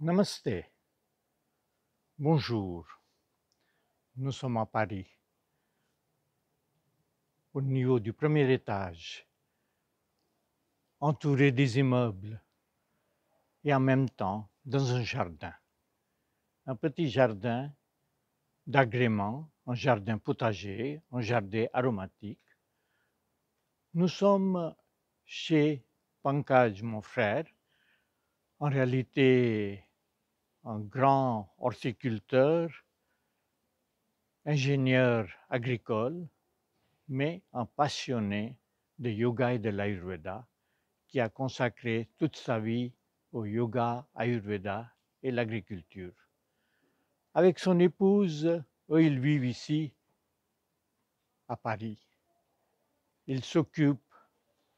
Namasté, bonjour. Nous sommes à Paris, au niveau du premier étage, entouré des immeubles et en même temps dans un jardin. Un petit jardin d'agrément, un jardin potager, un jardin aromatique. Nous sommes chez Pankaj, mon frère, en réalité un grand horticulteur, ingénieur agricole, mais un passionné de yoga et de l'Ayurveda, qui a consacré toute sa vie au yoga, Ayurveda et l'agriculture. Avec son épouse, eux, ils vivent ici, à Paris. Ils s'occupent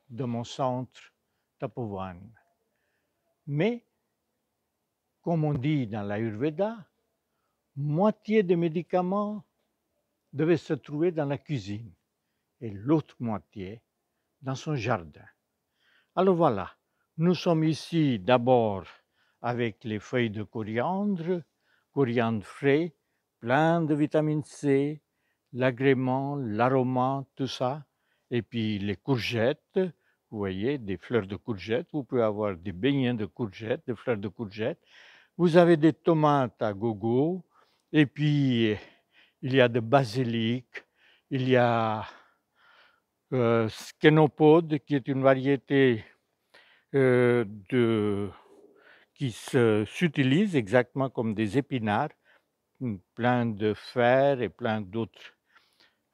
de mon centre Tapovan. Mais, comme on dit dans l'Ayurveda, moitié des médicaments devaient se trouver dans la cuisine et l'autre moitié dans son jardin. Alors voilà, nous sommes ici d'abord avec les feuilles de coriandre frais, plein de vitamine C, l'agrément, l'aroma, tout ça. Et puis les courgettes, vous voyez, des fleurs de courgettes. Vous pouvez avoir des beignets de courgettes, des fleurs de courgettes. Vous avez des tomates à gogo. Et puis, il y a de basilic, il y a Skenopode, qui est une variété qui s'utilisent exactement comme des épinards, plein de fer et plein d'autres.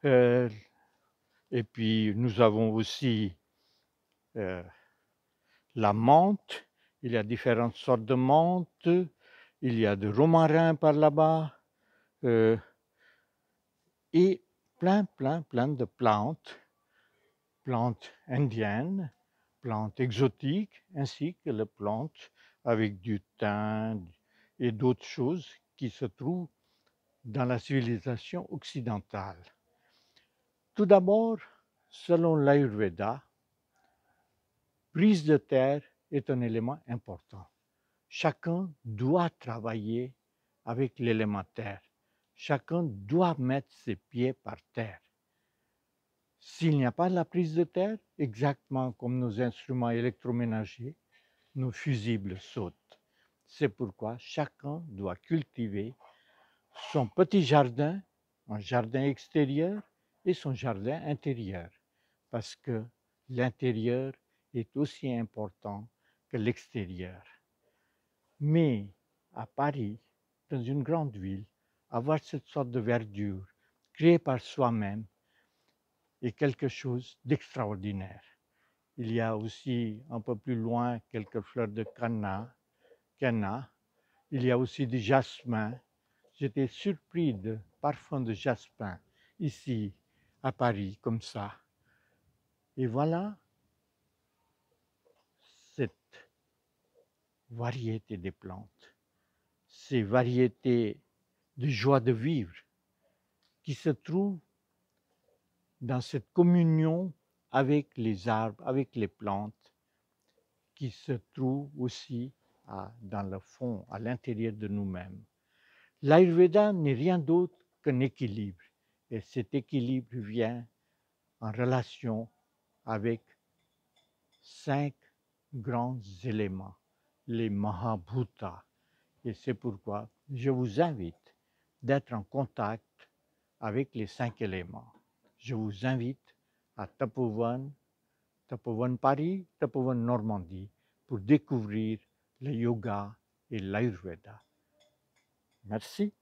Et puis nous avons aussi la menthe. Il y a différentes sortes de menthe. Il y a de romarin par là-bas. Et plein de plantes indiennes, plantes exotiques, ainsi que les plantes avec du thym et d'autres choses qui se trouvent dans la civilisation occidentale. Tout d'abord, selon l'Ayurveda, prise de terre est un élément important. Chacun doit travailler avec l'élément terre. Chacun doit mettre ses pieds par terre. S'il n'y a pas de la prise de terre, exactement comme nos instruments électroménagers, nos fusibles sautent. C'est pourquoi chacun doit cultiver son petit jardin, un jardin extérieur et son jardin intérieur, parce que l'intérieur est aussi important que l'extérieur. Mais à Paris, dans une grande ville, avoir cette sorte de verdure créée par soi-même est quelque chose d'extraordinaire. Il y a aussi un peu plus loin quelques fleurs de canna. Il y a aussi du jasmin. J'étais surpris de parfums de jasmin ici à Paris comme ça. Et voilà cette variété des plantes, ces variétés de joie de vivre qui se trouvent dans cette communion avec les arbres, avec les plantes, qui se trouvent aussi dans le fond, à l'intérieur de nous-mêmes. L'Ayurveda n'est rien d'autre qu'un équilibre. Et cet équilibre vient en relation avec 5 grands éléments, les Mahabhutas. Et c'est pourquoi je vous invite d'être en contact avec les 5 éléments. Je vous invite à Tapovan Paris, Tapovan Normandie, pour découvrir le yoga et l'Ayurveda. Merci.